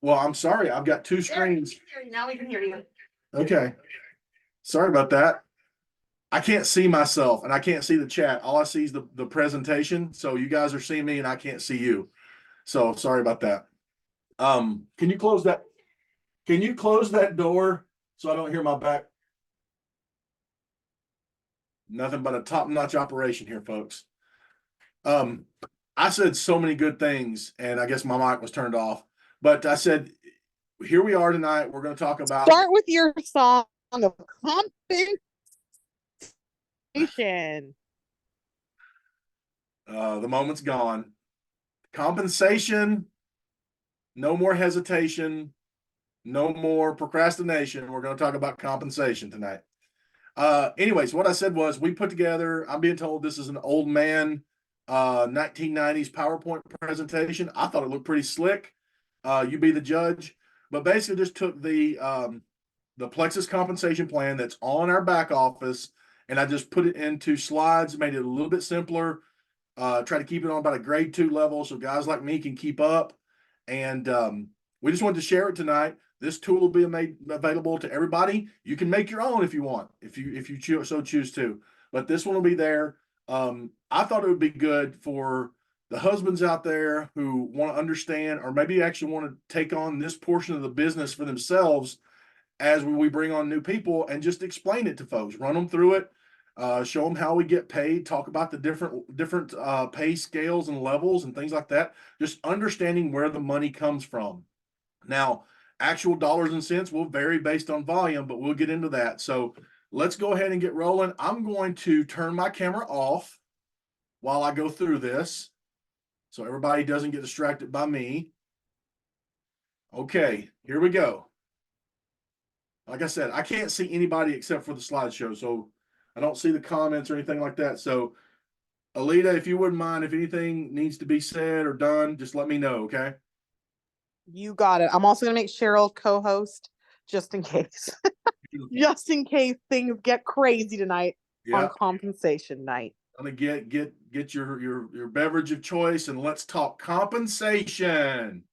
Well, I'm sorry. I've got two screens. Now we can hear you. Okay. Sorry about that. I can't see myself and I can't see the chat. All I see is the presentation. So you guys are seeing me and I can't see you. So sorry about that. Can you close that? Can you close that door so I don't hear my back? Nothing but a top-notch operation here, folks. I said so many good things, and I guess my mic was turned off. But I said, here we are tonight. We're going to talk about. Start with your song of compensation. The moment's gone. Compensation. No more hesitation. No more procrastination. We're going to talk about compensation tonight. Anyways, what I said was we put together, I'm being told this is an old man 1990s PowerPoint presentation. I thought it looked pretty slick. You be the judge. But basically just took the plexus compensation plan that's on our back office, and I just put it into slides, made it a little bit simpler, try to keep it on about a grade 2 level so guys like me can keep up. And we just wanted to share it tonight. This tool will be made available to everybody. You can make your own if you want, if you choose to. But this one will be there. I thought it would be good for the husbands out there who want to understand, or maybe actually want to take on this portion of the business for themselves as we bring on new people, and just explain it to folks, run them through it, show them how we get paid, talk about the different pay scales and levels and things like that. Just understanding where the money comes from. Now, actual dollars and cents will vary based on volume, but we'll get into that. So let's go ahead and get rolling. I'm going to turn my camera off while I go through this so everybody doesn't get distracted by me. Okay, here we go. Like I said, I can't see anybody except for the slideshow, so I don't see the comments or anything like that. So, Alita, if you wouldn't mind, if anything needs to be said or done, just let me know, okay? You got it. I'm also going to make Cheryl co-host just in case. Just in case things get crazy tonight on compensation night. I'm gonna get your beverage of choice and let's talk compensation.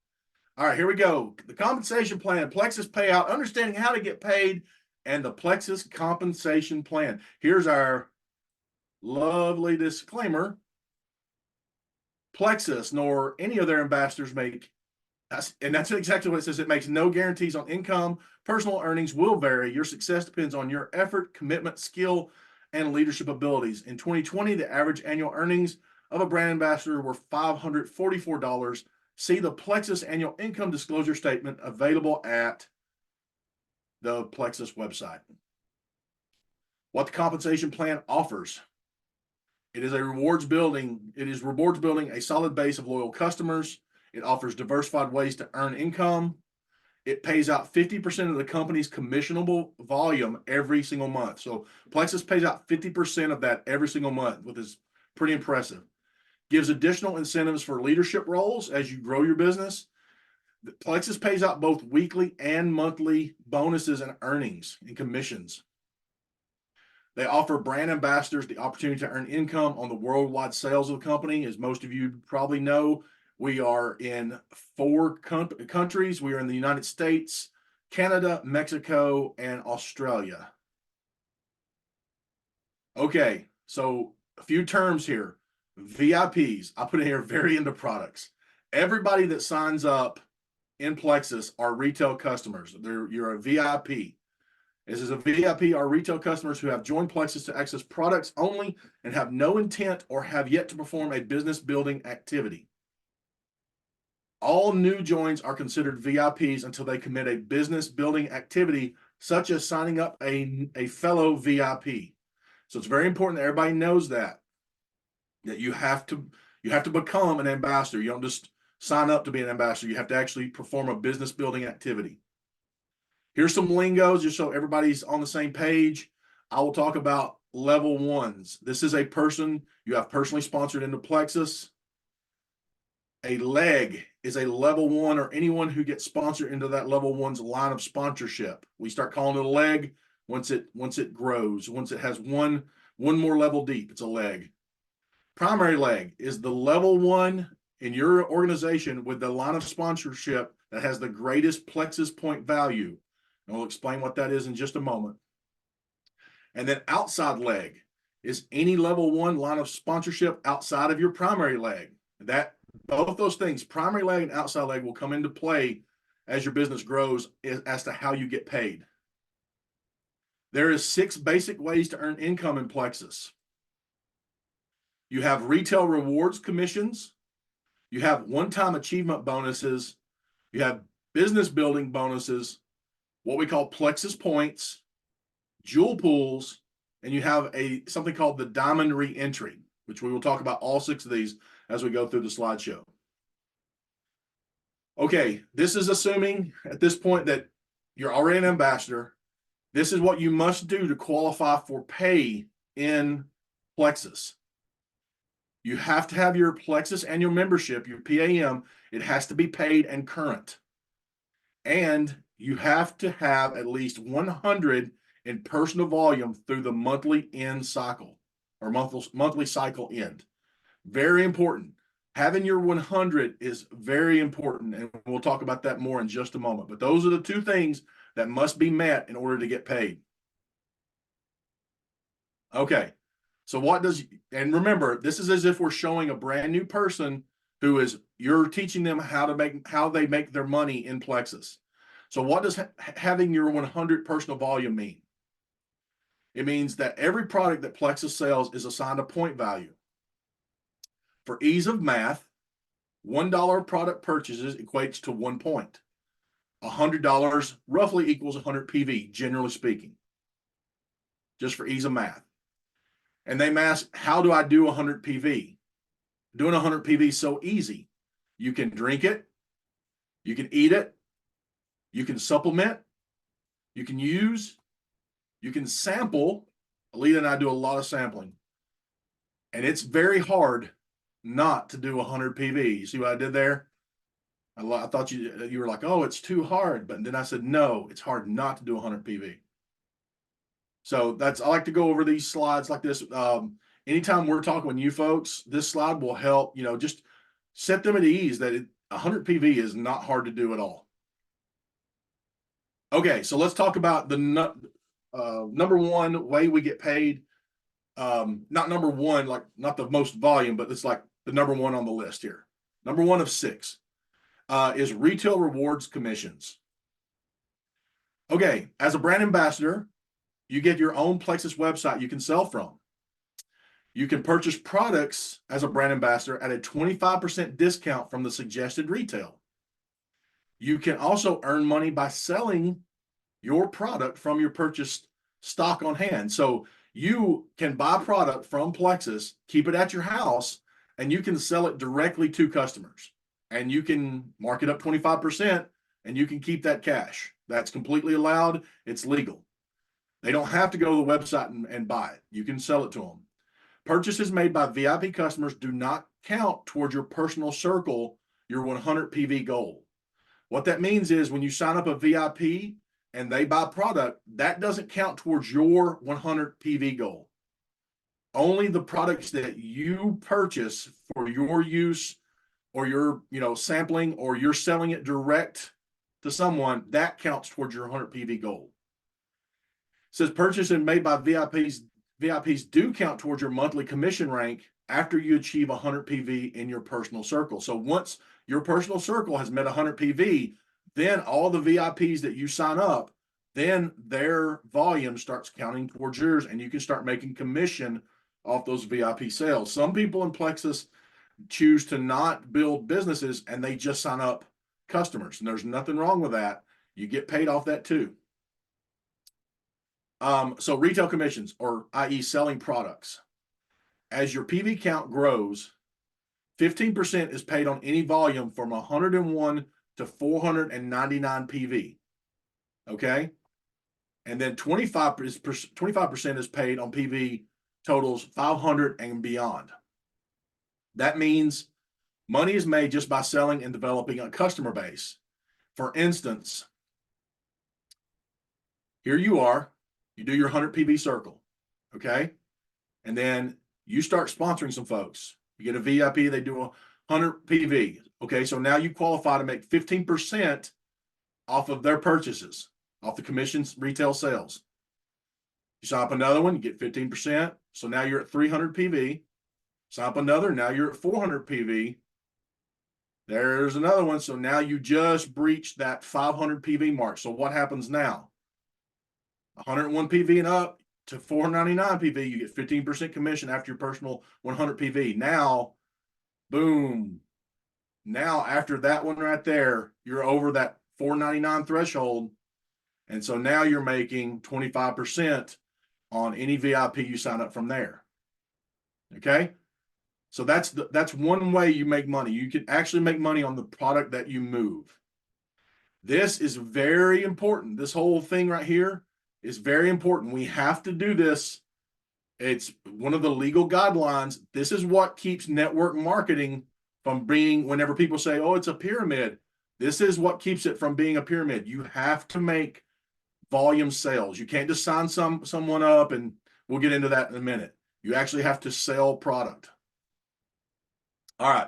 All right, here we go. The compensation plan, plexus payout, understanding how to get paid, and the plexus compensation plan. Here's our lovely disclaimer. Plexus nor any of their ambassadors make, and that's exactly what it says. It makes no guarantees on income. Personal earnings will vary. Your success depends on your effort, commitment, skill, and leadership abilities. In 2020, the average annual earnings of a brand ambassador were $544. See the Plexus annual income disclosure statement available at the Plexus website. What the compensation plan offers. It is rewards building a solid base of loyal customers. It offers diversified ways to earn income. It pays out 50% of the company's commissionable volume every single month. So Plexus pays out 50% of that every single month, which is pretty impressive. Gives additional incentives for leadership roles as you grow your business. Plexus pays out both weekly and monthly bonuses and earnings and commissions. They offer brand ambassadors the opportunity to earn income on the worldwide sales of the company. As most of you probably know, we are in 4 countries. We are in the United States, Canada, Mexico, and Australia. Okay, so a few terms here. VIPs, I put in here very into products. Everybody that signs up in Plexus are retail customers. You're a VIP. This is a VIP are retail customers who have joined Plexus to access products only and have no intent or have yet to perform a business building activity. All new joins are considered VIPs until they commit a business building activity, such as signing up a fellow VIP. So it's very important that everybody knows that you have to become an ambassador. You don't just sign up to be an ambassador. You have to actually perform a business building activity. Here's some lingo just so everybody's on the same page. I will talk about level ones. This is a person you have personally sponsored into Plexus. A leg is a level 1 or anyone who gets sponsored into that level 1's line of sponsorship. We start calling it a leg once it grows. Once it has one more level deep, it's a leg. Primary leg is the level 1 in your organization with the line of sponsorship that has the greatest plexus point value. And we'll explain what that is in just a moment. And then outside leg is any level 1 line of sponsorship outside of your primary leg. That both those things, primary leg and outside leg, will come into play as your business grows as to how you get paid. There is 6 basic ways to earn income in plexus. You have retail rewards commissions. You have one-time achievement bonuses. You have business building bonuses, what we call plexus points, jewel pools, and you have something called the diamond reentry, which we will talk about all 6 of these as we go through the slideshow. Okay, this is assuming at this point that you're already an ambassador. This is what you must do to qualify for pay in plexus. You have to have your plexus annual membership, your PAM. It has to be paid and current. And you have to have at least 100 in personal volume through the monthly end cycle or monthly cycle end. Very important. Having your 100 is very important, and we'll talk about that more in just a moment. But those are the 2 things that must be met in order to get paid. Okay, so and remember, this is as if we're showing a brand new person you're teaching them how they make their money in plexus. So what does having your 100 personal volume mean? It means that every product that plexus sells is assigned a point value. For ease of math, $1 product purchases equates to 1 point. $100 roughly equals 100 PV, generally speaking, just for ease of math. And they ask, how do I do 100 PV? Doing 100 PV is so easy. You can drink it, you can eat it, you can supplement, you can use, you can sample. Alita and I do a lot of sampling. And it's very hard not to do 100 PV. You see what I did there? I thought you were like, oh, it's too hard. But then I said, no, it's hard not to do 100 PV. So I like to go over these slides like this. Anytime we're talking with you folks, this slide will help, just set them at ease that 100 PV is not hard to do at all. Okay, so let's talk about the number 1 way we get paid. Not number 1, like not the most volume, but it's like the number 1 on the list here. Number 1 of 6 is retail rewards commissions. Okay, as a brand ambassador, you get your own plexus website you can sell from. You can purchase products as a brand ambassador at a 25% discount from the suggested retail. You can also earn money by selling your product from your purchased stock on hand. So you can buy product from Plexus, keep it at your house, and you can sell it directly to customers. And you can mark it up 25%, and you can keep that cash. That's completely allowed. It's legal. They don't have to go to the website and buy it. You can sell it to them. Purchases made by VIP customers do not count towards your personal circle, your 100 PV goal. What that means is when you sign up a VIP and they buy product, that doesn't count towards your 100 PV goal. Only the products that you purchase for your use or your sampling, or you're selling it direct to someone, that counts towards your 100 PV goal. It says purchases made by VIPs do count towards your monthly commission rank after you achieve 100 PV in your personal circle. So once your personal circle has met 100 PV, then all the VIPs that you sign up, then their volume starts counting towards yours, and you can start making commission off those VIP sales. Some people in Plexus choose to not build businesses and they just sign up customers, and there's nothing wrong with that. You get paid off that too. So retail commissions, or i.e. selling products. As your PV count grows, 15% is paid on any volume from 101 to 499 PV. Okay? And then 25% is paid on PV totals 500 and beyond. That means money is made just by selling and developing a customer base. For instance, here you are, you do your 100 PV circle, okay? And then you start sponsoring some folks. You get a VIP, they do 100 PV. Okay, so now you qualify to make 15% off of their purchases, off the commissions, retail sales. You sign up another one, you get 15%. So now you're at 300 PV. Sign up another, now you're at 400 PV. There's another one. So now you just breached that 500 PV mark. So what happens now? 101 PV and up to 499 PV, you get 15% commission after your personal 100 PV. Now, boom. Now, after that one right there, you're over that 499 threshold. And so now you're making 25% on any VIP you sign up from there. Okay. So that's one way you make money. You can actually make money on the product that you move. This is very important. This whole thing right here is very important. We have to do this. It's one of the legal guidelines. This is what keeps network marketing from being, whenever people say, oh, it's a pyramid, this is what keeps it from being a pyramid. You have to make volume sales. You can't just sign someone up, and we'll get into that in a minute. You actually have to sell product. All right.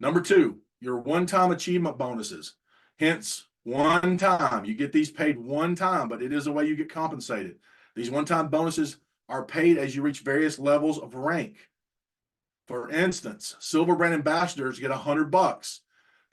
Number 2, your one-time achievement bonuses. Hence, one time. You get these paid one time, but it is a way you get compensated. These one-time bonuses are paid as you reach various levels of rank. For instance, silver brand ambassadors get $100.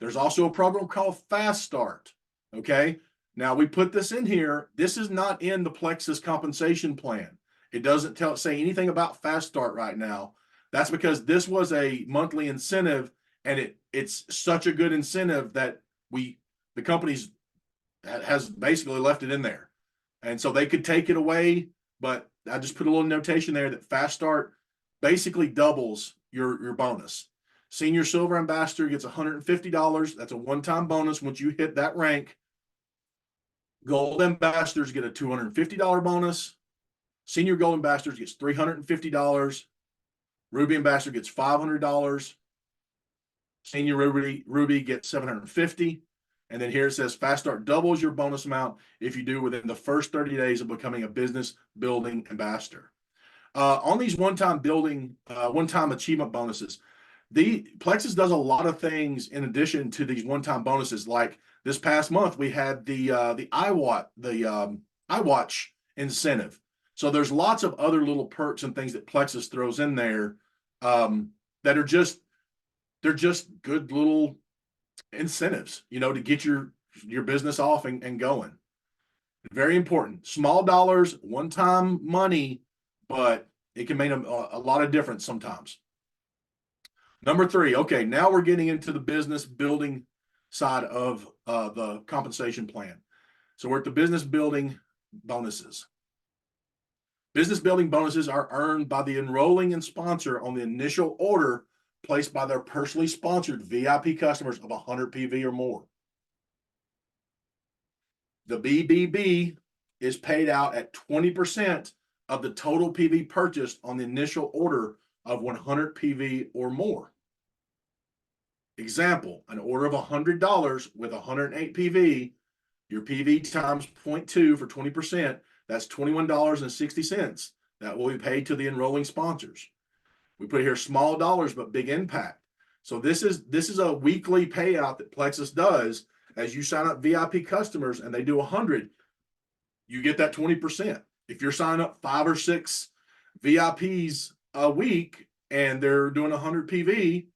There's also a program called Fast Start. Okay. Now we put this in here. This is not in the Plexus compensation plan. It doesn't say anything about Fast Start right now. That's because this was a monthly incentive, and it's such a good incentive that the company's has basically left it in there. And so they could take it away, but I just put a little notation there that Fast Start basically doubles your bonus. Senior Silver Ambassador gets $150. That's a one-time bonus once you hit that rank. Gold Ambassadors get a $250 bonus. Senior Gold Ambassadors gets $350. Ruby Ambassador gets $500. Senior Ruby gets $750. And then here it says Fast Start doubles your bonus amount if you do within the first 30 days of becoming a business building ambassador. On these one-time achievement bonuses, the Plexus does a lot of things in addition to these one-time bonuses. Like this past month, we had the iWatch incentive. So there's lots of other little perks and things that Plexus throws in there that are just good little incentives, to get your business off and going. Very important. Small dollars, one-time money, but it can make a lot of difference sometimes. Number 3, okay, now we're getting into the business building side of the compensation plan. So we're at the business building bonuses. Business building bonuses are earned by the enrolling and sponsor on the initial order placed by their personally sponsored VIP customers of 100 PV or more. The BBB is paid out at 20% of the total PV purchased on the initial order of 100 PV or more. Example, an order of $100 with 108 PV, your PV times 0.2 for 20%, that's $21.60. That will be paid to the enrolling sponsors. We put here small dollars, but big impact. So this is a weekly payout that Plexus does. As you sign up VIP customers and they do 100, you get that 20%. If you're signing up 5 or 6 VIPs a week and they're doing 100 PV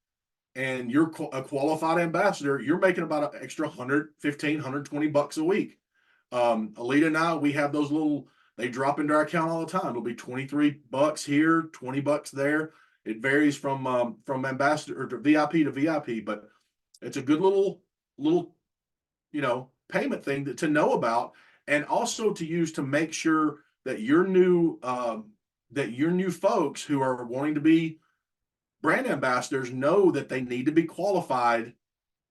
and you're a qualified ambassador, you're making about an extra $115, $120 a week. Alita and I, we have those they drop into our account all the time. It'll be $23 here, $20 there. It varies from ambassador or to VIP, but it's a good little payment thing to know about, and also to use to make sure that your new folks who are wanting to be brand ambassadors know that they need to be qualified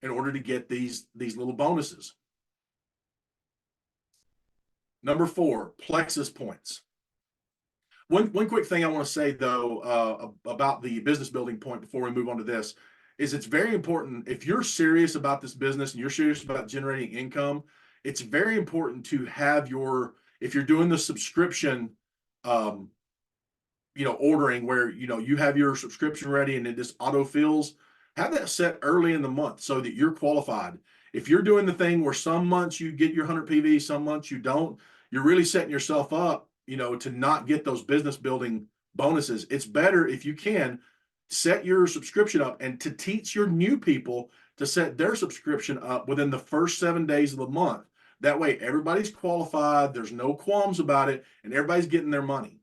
in order to get these little bonuses. Number 4, Plexus points. One quick thing I want to say, though, about the business building point before we move on to this is it's very important. If you're serious about this business and you're serious about generating income, it's very important to have if you're doing the subscription, ordering where, you have your subscription ready and it just auto fills, have that set early in the month so that you're qualified. If you're doing the thing where some months you get your 100 PV, some months you don't, you're really setting yourself up, to not get those business building bonuses. It's better if you can set your subscription up and to teach your new people to set their subscription up within the first 7 days of the month. That way everybody's qualified, there's no qualms about it, and everybody's getting their money.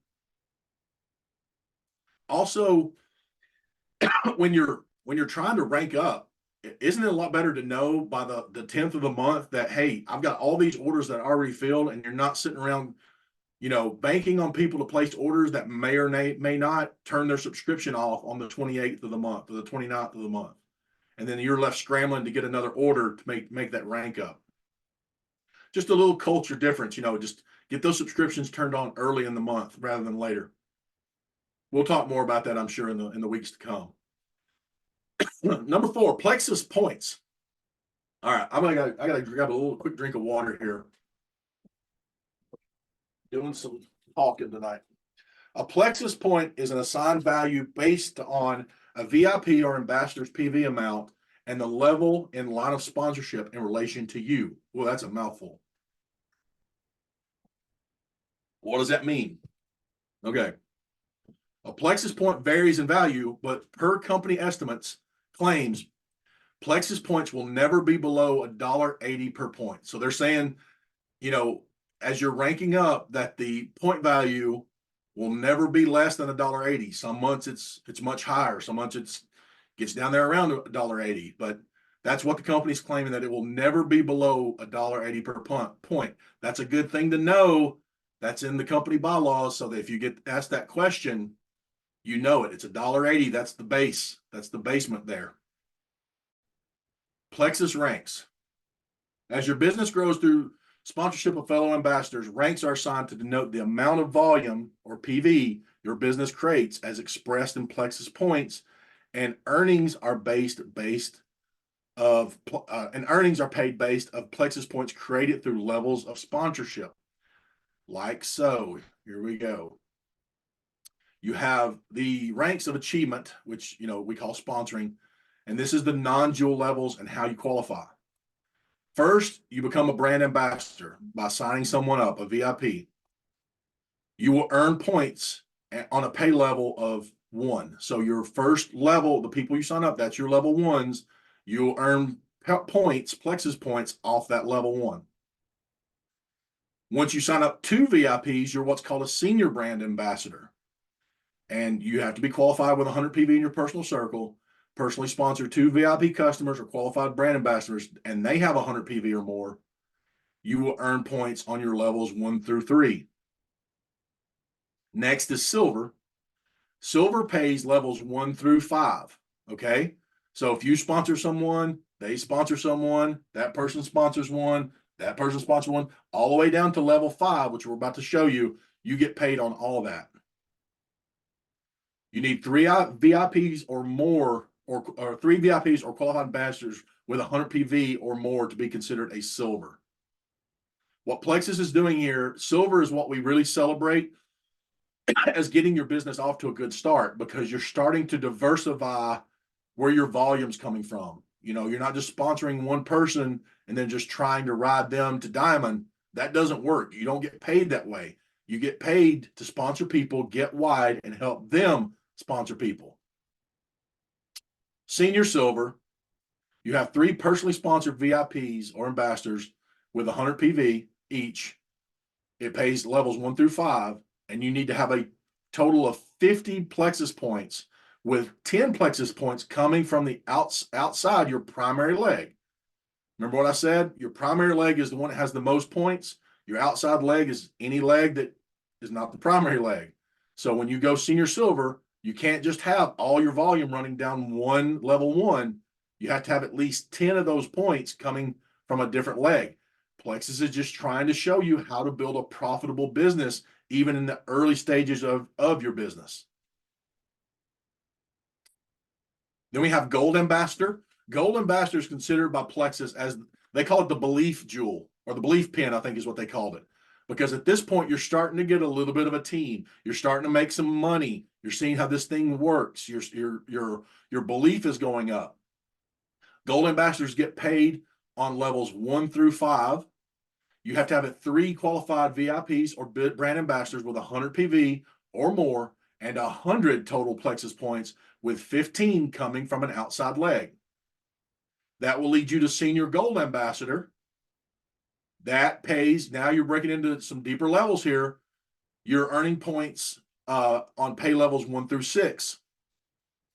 Also, when you're trying to rank up, isn't it a lot better to know by the 10th of the month that, hey, I've got all these orders that I already filled, and you're not sitting around, banking on people to place orders that may or may not turn their subscription off on the 28th of the month or the 29th of the month. And then you're left scrambling to get another order to make that rank up. Just a little culture difference, just get those subscriptions turned on early in the month rather than later. We'll talk more about that, I'm sure, in the weeks to come. Number 4, plexus points. All right, I gotta grab a little quick drink of water here. Doing some talking tonight. A plexus point is an assigned value based on a VIP or ambassador's PV amount and the level in line of sponsorship in relation to you. Well, that's a mouthful. What does that mean? Okay. A plexus point varies in value, but per company estimates claims plexus points will never be below $1.80 per point. So they're saying, as you're ranking up, that the point value will never be less than $1.80. Some months it's much higher. Some months it's gets down there around $1.80. But that's what the company's claiming, that it will never be below $1.80 per point. That's a good thing to know. That's in the company bylaws, so that if you get asked that question, you know it. It's $1.80. That's the base. That's the basement there. Plexus ranks. As your business grows through sponsorship of fellow ambassadors, ranks are assigned to denote the amount of volume or PV your business creates as expressed in plexus points, and earnings are paid based of plexus points created through levels of sponsorship. Like so. Here we go. You have the ranks of achievement, which we call sponsoring, and this is the non-jewel levels and how you qualify. First, you become a brand ambassador by signing someone up, a VIP. You will earn points on a pay level of 1. So your first level, the people you sign up, that's your level 1s. You'll earn points, plexus points, off that level 1. Once you sign up 2 VIPs, you're what's called a senior brand ambassador. And you have to be qualified with 100 PV in your personal circle, personally sponsor 2 VIP customers or qualified brand ambassadors, and they have 100 PV or more. You will earn points on your levels 1 through 3. Next is silver. Silver pays levels 1 through 5. Okay. So if you sponsor someone, they sponsor someone, that person sponsors one, that person sponsors one, all the way down to level 5, which we're about to show you, you get paid on all that. You need 3 VIPs or more, or 3 VIPs or qualified ambassadors with 100 PV or more to be considered a silver. What Plexus is doing here, silver is what we really celebrate as getting your business off to a good start, because you're starting to diversify where your volume's coming from. You're not just sponsoring one person and then just trying to ride them to diamond. That doesn't work. You don't get paid that way. You get paid to sponsor people, get wide, and help them sponsor people. Senior silver, you have 3 personally sponsored VIPs or ambassadors with 100 PV each. It pays levels 1 through 5, and you need to have a total of 50 plexus points, with 10 plexus points coming from the outside your primary leg. Remember what I said? Your primary leg is the one that has the most points. Your outside leg is any leg that is not the primary leg. So when you go senior silver, you can't just have all your volume running down level 1. You have to have at least 10 of those points coming from a different leg. Plexus is just trying to show you how to build a profitable business, even in the early stages of your business. Then we have Gold Ambassador. Gold Ambassador is considered by Plexus as, they call it the belief jewel, or the belief pin, I think is what they called it. Because at this point, you're starting to get a little bit of a team. You're starting to make some money. You're seeing how this thing works. Your belief is going up. Gold ambassadors get paid on levels 1 through 5. You have to have 3 qualified VIPs or brand ambassadors with 100 PV or more and 100 total plexus points, with 15 coming from an outside leg. That will lead you to senior gold ambassador. That pays, now you're breaking into some deeper levels here. You're earning points on pay levels 1 through 6.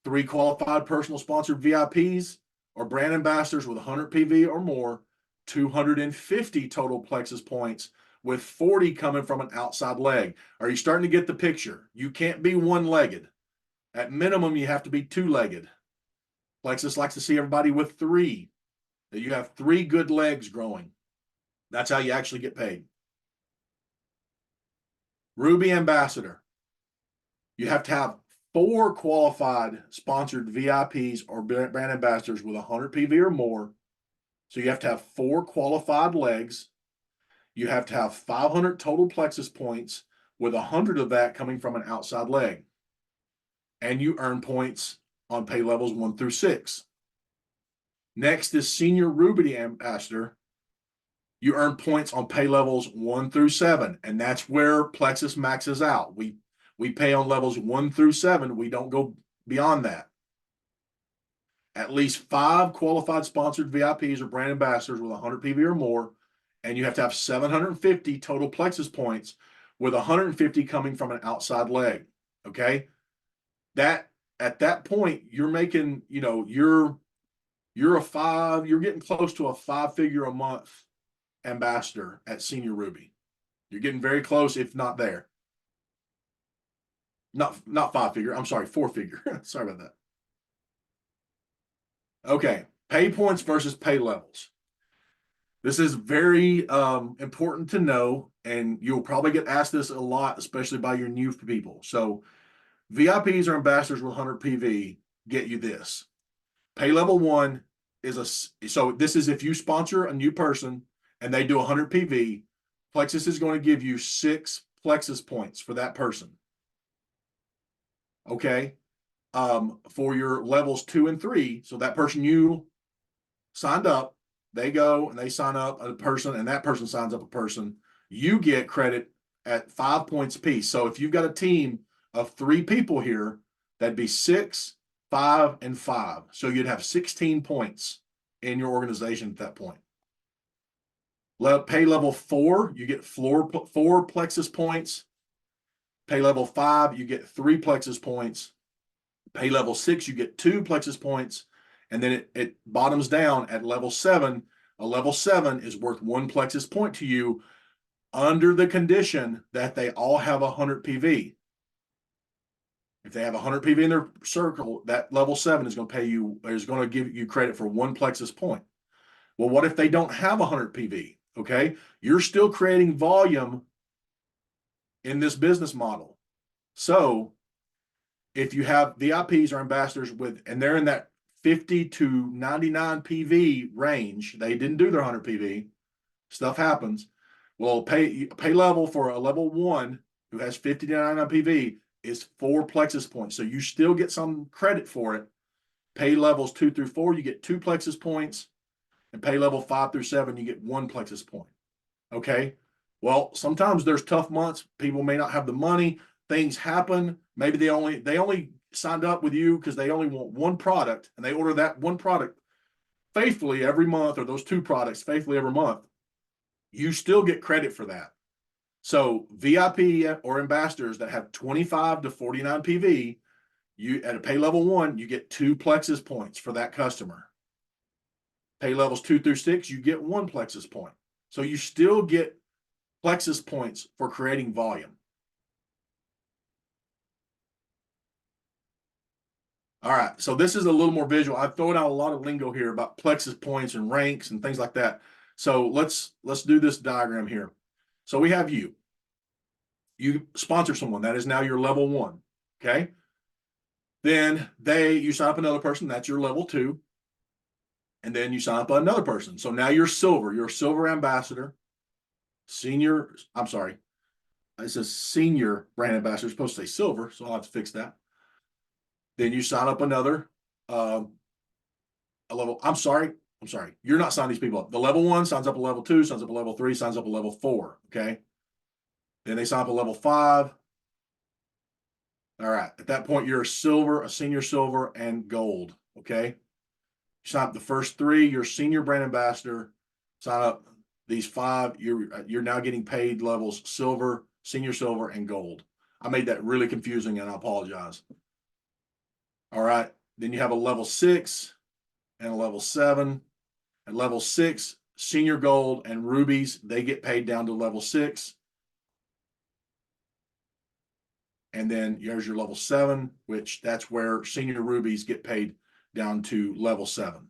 3 qualified personal sponsored VIPs or brand ambassadors with 100 PV or more, 250 total plexus points, with 40 coming from an outside leg. Are you starting to get the picture? You can't be one-legged. At minimum, you have to be two-legged. Plexus likes to see everybody with 3, that you have 3 good legs growing. That's how you actually get paid. Ruby ambassador. You have to have 4 qualified sponsored VIPs or brand ambassadors with 100 PV or more. So you have to have 4 qualified legs. You have to have 500 total plexus points, with 100 of that coming from an outside leg. And you earn points on pay levels 1 through 6. Next is senior Ruby ambassador. You earn points on pay levels 1 through 7, and that's where plexus maxes out. We pay on levels 1 through 7. We don't go beyond that. At least 5 qualified sponsored VIPs or brand ambassadors with 100 PV or more, and you have to have 750 total plexus points, with 150 coming from an outside leg. Okay, that at that point you're making, you're getting close to a 5-figure a month ambassador at senior Ruby. You're getting very close, if not there. Not 5-figure. I'm sorry, 4-figure. Sorry about that. Okay, pay points versus pay levels. This is very important to know, and you'll probably get asked this a lot, especially by your new people. So VIPs or ambassadors with 100 PV get you this. Pay level 1 so this is if you sponsor a new person and they do 100 PV, Plexus is going to give you 6 plexus points for that person. Okay. For your levels 2 and 3, so that person you signed up, they go and they sign up a person, and that person signs up a person, you get credit at 5 points apiece. So if you've got a team of 3 people here, that'd be 6, 5, and 5. So you'd have 16 points in your organization at that point. Pay level 4, you get 4 plexus points. Pay level 5, you get 3 plexus points. Pay level 6, you get 2 plexus points. And then it bottoms down at level 7. A level 7 is worth 1 plexus point to you, under the condition that they all have 100 PV. If they have 100 PV in their circle, that level 7 is going to give you credit for 1 plexus point. Well, what if they don't have 100 PV? Okay, you're still creating volume in this business model. So if you have VIPs or ambassadors and they're in that 50 to 99 PV range, they didn't do their 100 PV, stuff happens. Well, pay level for a level 1 who has 50 to 99 PV is 4 plexus points. So you still get some credit for it. Pay levels 2 through 4, you get 2 plexus points. And pay level 5 through 7, you get 1 plexus point. Okay. Well, sometimes there's tough months. People may not have the money. Things happen. Maybe they only signed up with you because they only want 1 product, and they order that 1 product faithfully every month, or those 2 products faithfully every month. You still get credit for that. So VIP or ambassadors that have 25 to 49 PV, you at a pay level 1, you get 2 plexus points for that customer. Pay levels 2 through 6, you get 1 plexus point. So you still get plexus points for creating volume. All right, so this is a little more visual. I've thrown out a lot of lingo here about plexus points and ranks and things like that. So let's do this diagram here. So we have you. You sponsor someone, that is now your level 1. Okay. Then you sign up another person, that's your level 2. And then you sign up another person. So now you're silver. You're a silver ambassador. Senior, I'm sorry. It says senior brand ambassador. It's supposed to say silver, so I'll have to fix that. Then you sign up another I'm sorry. You're not signing these people up. The level 1 signs up a level 2, signs up a level 3, signs up a level 4. Okay. Then they sign up a level 5. All right. At that point, you're a silver, a senior silver, and gold. Okay. You sign up the first 3, you're senior brand ambassador. Sign up these 5, you're now getting paid levels silver, senior silver, and gold. I made that really confusing, and I apologize. All right. Then you have a level 6 and a level 7. At level 6, senior gold and rubies, they get paid down to level 6. And then here's your level 7, which that's where senior rubies get paid down to level 7.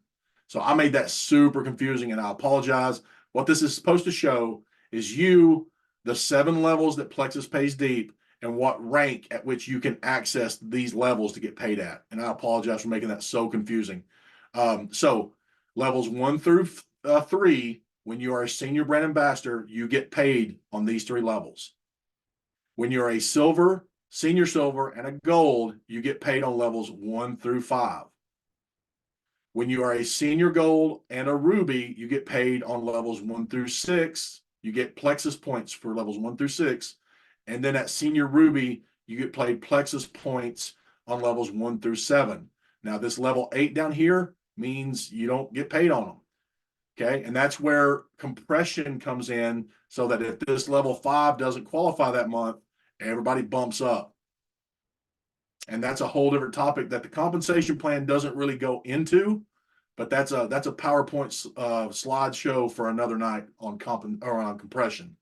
So I made that super confusing, and I apologize. What this is supposed to show is the 7 levels that Plexus pays deep, and what rank at which you can access these levels to get paid at. And I apologize for making that so confusing. So levels 1 through 3, when you are a senior brand ambassador, you get paid on these 3 levels. When you're a silver, senior silver, and a gold, you get paid on levels 1 through 5. When you are a senior gold and a ruby, you get paid on levels 1 through 6. You get plexus points for levels 1 through 6. And then at senior ruby, you get paid plexus points on levels 1 through 7. Now, this level 8 down here means you don't get paid on them. Okay. And that's where compression comes in, so that if this level 5 doesn't qualify that month, everybody bumps up. And that's a whole different topic that the compensation plan doesn't really go into, but that's a PowerPoint slideshow for another night on on compression.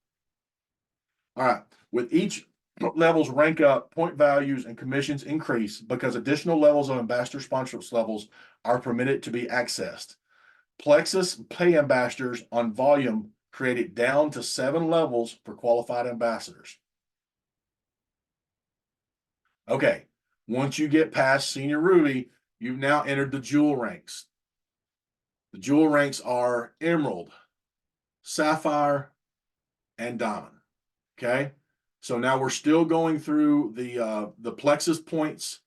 All right. With each levels rank up, point values and commissions increase because additional levels of ambassador sponsorships levels are permitted to be accessed. Plexus pay ambassadors on volume created down to 7 levels for qualified ambassadors. Okay, once you get past senior ruby, you've now entered the jewel ranks. The jewel ranks are emerald, sapphire, and diamond. Okay, so now we're still going through the plexus points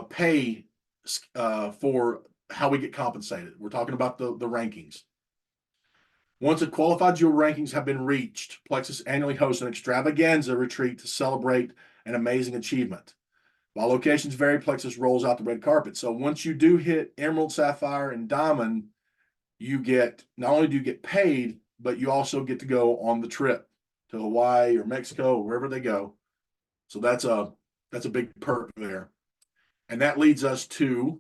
pay for how we get compensated. We're talking about the rankings. Once the qualified jewel rankings have been reached, Plexus annually hosts an extravaganza retreat to celebrate an amazing achievement. While locations vary, Plexus rolls out the red carpet. So once you do hit emerald, sapphire, and diamond, you get, not only do you get paid, but you also get to go on the trip to Hawaii or Mexico, or wherever they go. So that's a big perk there. And that leads us to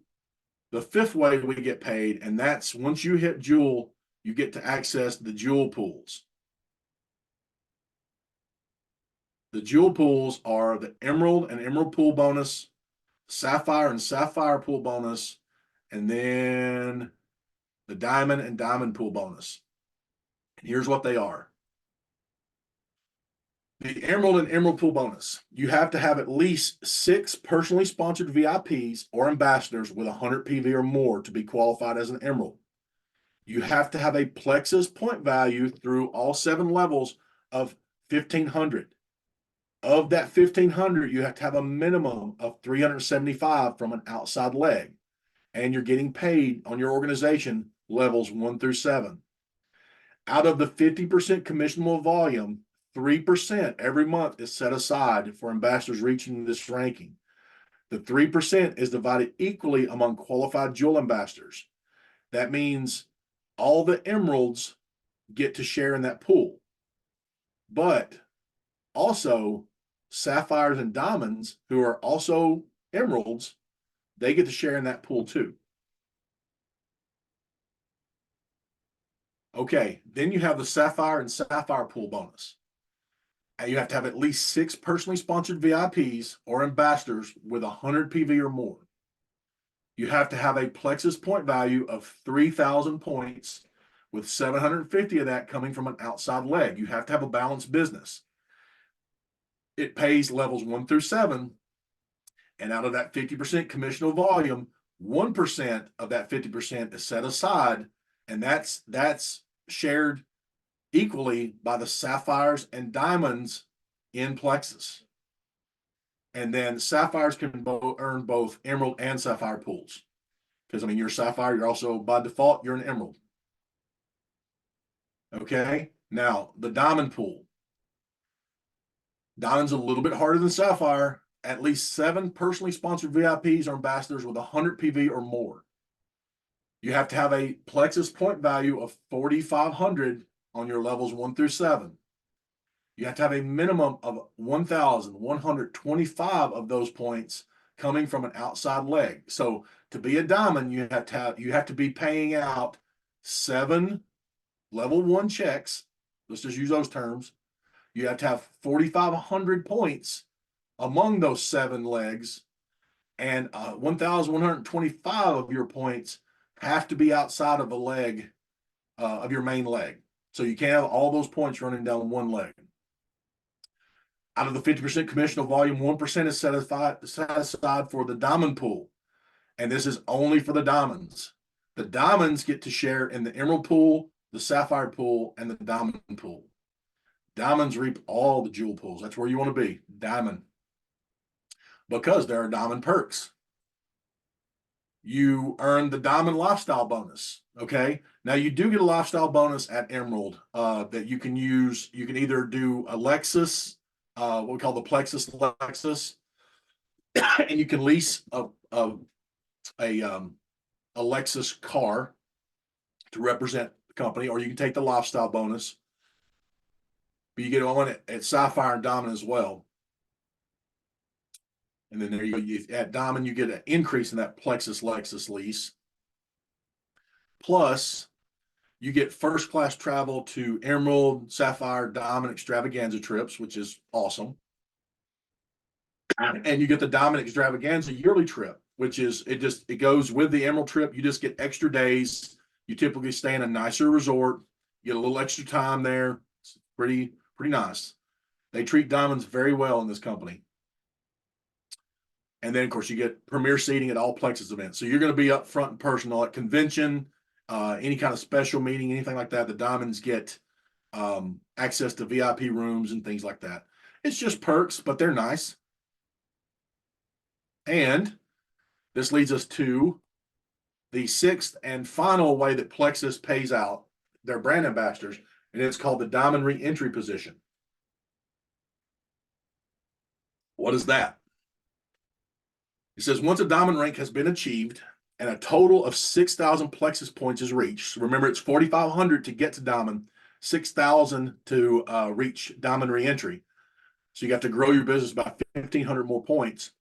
the 5th way we get paid, and that's once you hit jewel, you get to access the jewel pools. The jewel pools are the emerald and emerald pool bonus, sapphire and sapphire pool bonus, and then the diamond and diamond pool bonus. And here's what they are. The emerald and emerald pool bonus. You have to have at least 6 personally sponsored VIPs or ambassadors with 100 PV or more to be qualified as an emerald. You have to have a plexus point value through all 7 levels of 1,500. Of that 1,500, you have to have a minimum of 375 from an outside leg. And you're getting paid on your organization levels 1 through 7. Out of the 50% commissionable volume, 3% every month is set aside for ambassadors reaching this ranking. The 3% is divided equally among qualified jewel ambassadors. That means all the emeralds get to share in that pool. But also, sapphires and diamonds, who are also emeralds, they get to share in that pool too. Okay, then you have the sapphire and sapphire pool bonus. And you have to have at least 6 personally sponsored VIPs or ambassadors with 100 PV or more. You have to have a plexus point value of 3,000 points, with 750 of that coming from an outside leg. You have to have a balanced business. It pays levels 1 through 7, and out of that 50% commissional volume, 1% of that 50% is set aside, and that's shared equally by the sapphires and diamonds in plexus. And then sapphires can earn both emerald and sapphire pools. Because I mean, you're a sapphire, you're also by default, you're an emerald. Okay. Now the diamond pool. Diamond's a little bit harder than sapphire. At least 7 personally sponsored VIPs or ambassadors with 100 PV or more. You have to have a plexus point value of 4,500 on your levels 1 through 7. You have to have a minimum of 1,125 of those points coming from an outside leg. So to be a diamond, you have to be paying out 7 level 1 checks. Let's just use those terms. You have to have 4,500 points among those 7 legs, and 1,125 of your points have to be outside of a leg of your main leg. So you can't have all those points running down one leg. Out of the 50% commissional volume, 1% is set aside for the diamond pool. And this is only for the diamonds. The diamonds get to share in the emerald pool, the sapphire pool, and the diamond pool. Diamonds reap all the jewel pools. That's where you want to be, diamond. Because there are diamond perks. You earn the diamond lifestyle bonus. Okay. Now you do get a lifestyle bonus at Emerald that you can use. You can either do a Lexus, what we call the plexus Lexus, and you can lease a Lexus car to represent the company, or you can take the lifestyle bonus. But you get one at Sapphire and Diamond as well. And then there you go. At Diamond, you get an increase in that plexus Lexus lease. Plus, you get first class travel to Emerald, Sapphire, Diamond extravaganza trips, which is awesome. And you get the Diamond extravaganza yearly trip, which is it goes with the Emerald trip. You just get extra days. You typically stay in a nicer resort. You get a little extra time there. It's pretty nice. They treat diamonds very well in this company. And then, of course, you get premier seating at all Plexus events. So you're going to be up front and personal at convention, any kind of special meeting, anything like that. The diamonds get access to VIP rooms and things like that. It's just perks, but they're nice. And this leads us to the 6th and final way that Plexus pays out their brand ambassadors, and it's called the Diamond Reentry position. What is that? It says once a diamond rank has been achieved and a total of 6,000 plexus points is reached. Remember, it's 4,500 to get to diamond, 6,000 to reach diamond reentry. So you have to grow your business by 1,500 more points.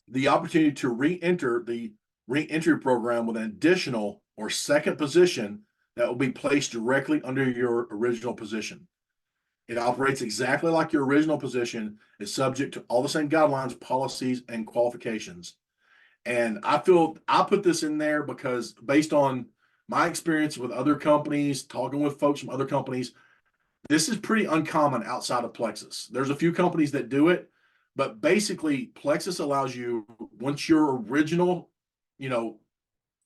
The opportunity to re-enter the reentry program with an additional or second position that will be placed directly under your original position. It operates exactly like your original position, is subject to all the same guidelines, policies, and qualifications. And I put this in there because based on my experience with other companies, talking with folks from other companies, this is pretty uncommon outside of Plexus. There's a few companies that do it, but basically Plexus allows you, once your original,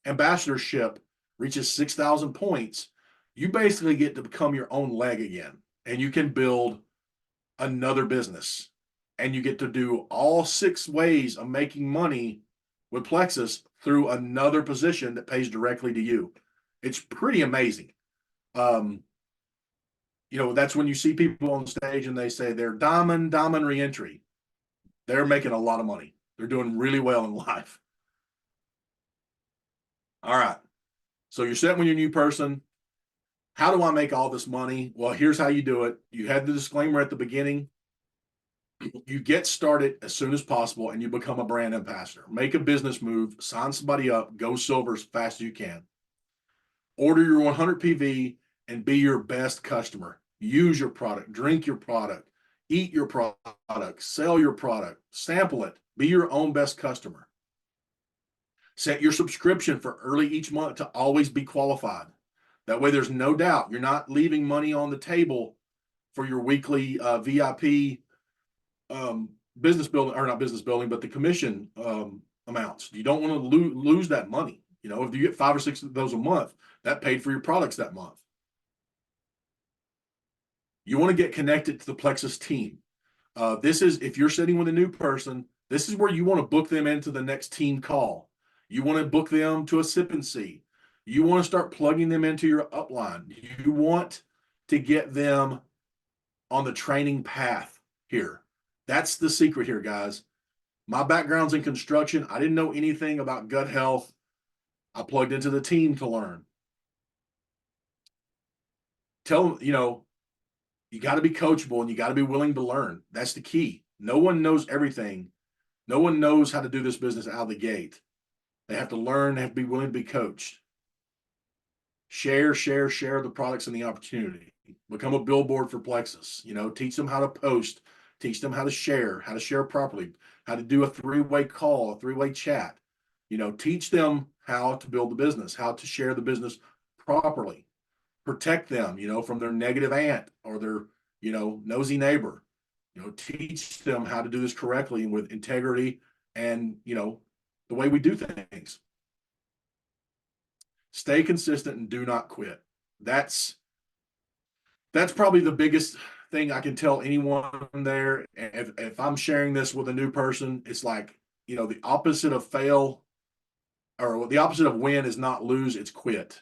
ambassadorship reaches 6,000 points, you basically get to become your own leg again. And you can build another business, and you get to do all 6 ways of making money with Plexus through another position that pays directly to you. It's pretty amazing. That's when you see people on stage and they say they're diamond reentry. They're making a lot of money. They're doing really well in life. All right. So you're set when you're a new person. How do I make all this money? Well, here's how you do it. You had the disclaimer at the beginning. You get started as soon as possible and you become a brand ambassador. Make a business move, sign somebody up, go silver as fast as you can. Order your 100 PV and be your best customer. Use your product, drink your product, eat your product, sell your product, sample it, be your own best customer. Set your subscription for early each month to always be qualified. That way there's no doubt you're not leaving money on the table for your weekly VIP business building, or not business building, but the commission amounts. You don't want to lose that money. If you get 5 or 6 of those a month, that paid for your products that month. You want to get connected to the Plexus team. This is, if you're sitting with a new person, this is where you want to book them into the next team call. You want to book them to a sip and see. You want to start plugging them into your upline. You want to get them on the training path here. That's the secret here, guys. My background's in construction. I didn't know anything about gut health. I plugged into the team to learn. Tell them, you got to be coachable and you got to be willing to learn. That's the key. No one knows everything. No one knows how to do this business out of the gate. They have to learn, they have to be willing to be coached. Share the products and the opportunity. Become a billboard for Plexus. Teach them how to post, teach them how to share properly, how to do a three-way call, a three-way chat. Teach them how to build the business, how to share the business properly. Protect them, from their negative aunt or their, nosy neighbor. Teach them how to do this correctly and with integrity and, the way we do things. Stay consistent and do not quit. That's probably the biggest thing I can tell anyone there. If I'm sharing this with a new person, it's like, the opposite of fail or the opposite of win is not lose, it's quit.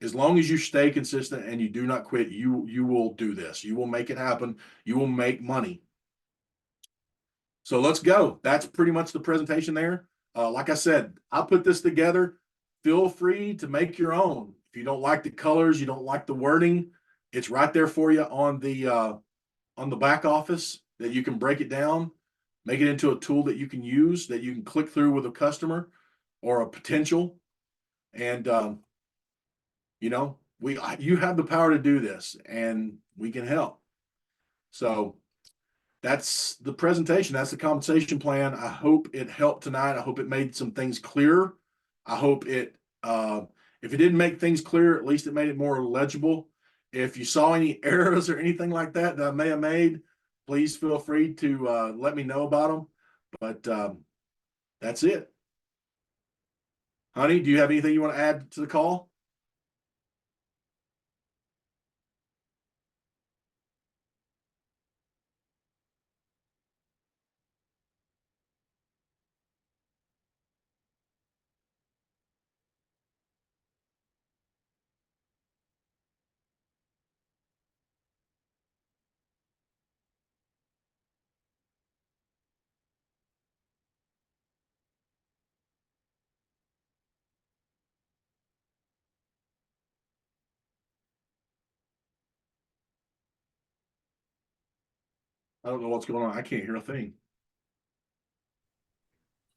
As long as you stay consistent and you do not quit, you will do this. You will make it happen. You will make money. So let's go. That's pretty much the presentation there. Like I said, I put this together. Feel free to make your own. If you don't like the colors, you don't like the wording, it's right there for you on the back office that you can break it down, make it into a tool that you can use, that you can click through with a customer or a potential. And you have the power to do this and we can help. So that's the presentation. That's the compensation plan. I hope it helped tonight. I hope it made some things clear. I hope if it didn't make things clear, at least it made it more legible. If you saw any errors or anything like that I may have made, please feel free to let me know about them. But that's it. Honey, do you have anything you want to add to the call? I don't know what's going on. I can't hear a thing.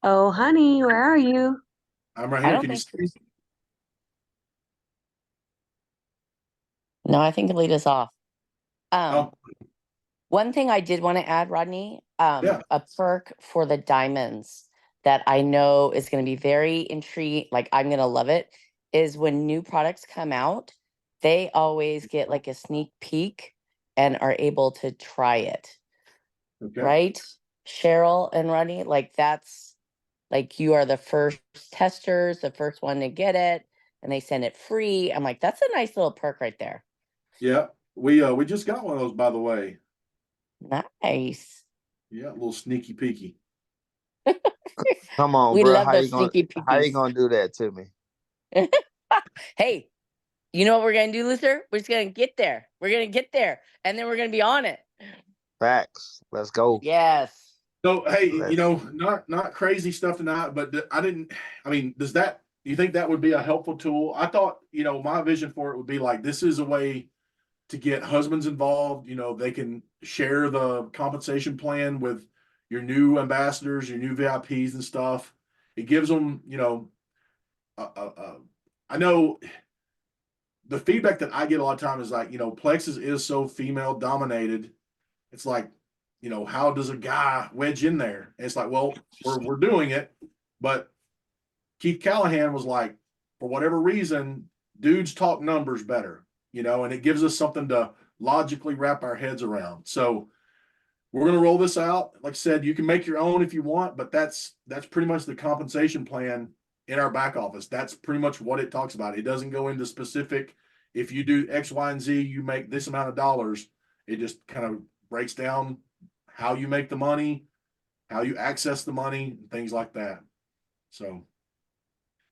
Oh, honey, where are you? I'm right I here. don't Can you think see? No, I think it lead us off. Oh, One thing I did want to add, Rodney, yeah. a perk for the diamonds that I know is going to be very intriguing, like I'm going to love it, is when new products come out, they always get like a sneak peek and are able to try it. Okay. Right? Cheryl and Rodney, like that's like you are the first testers, the first one to get it, and they send it free. I'm like, that's a nice little perk right there. Yeah. We just got one of those, by the way. Nice. Yeah, a little sneaky peeky. Come on, We bro. love those sneaky How you peekies. gonna do that to me? Hey, you know what we're gonna do, Luther? We're just gonna get there. We're gonna get there, and then we're gonna be on it. Facts. Let's go. Yes. So hey, Let's- not crazy stuff tonight, but does that, you think that would be a helpful tool? I thought, my vision for it would be like, this is a way to get husbands involved. They can share the compensation plan with your new ambassadors, your new VIPs and stuff. It gives them, I know the feedback that I get a lot of time is like, Plexus is so female dominated. It's like, how does a guy wedge in there? And it's like, well, we're doing it, but Keith Callahan was like, for whatever reason, dudes talk numbers better, and it gives us something to logically wrap our heads around. So we're going to roll this out. Like I said, you can make your own if you want, but that's pretty much the compensation plan in our back office. That's pretty much what it talks about. It doesn't go into specific, if you do X, Y, and Z, you make this amount of dollars. It just kind of breaks down how you make the money, how you access the money, and things like that. So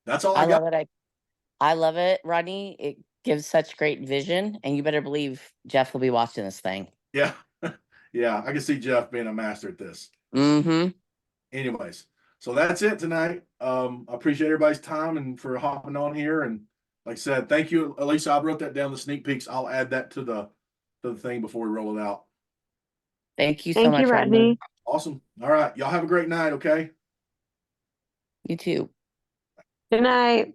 That's all I I got. love it. I love it, Rodney. It gives such great vision, and you better believe Jeff will be watching this thing. Yeah. Yeah, I can see Jeff being a master at this. Mm-hmm. Anyways, so that's it tonight. I appreciate everybody's time and for hopping on here. And like I said, thank you, Elisa. I wrote that down, the sneak peeks. I'll add that to the thing before we roll it out. Thank you so Thank much, you, Rodney. Awesome. All right. Y'all have a great night, okay? You too. Good night.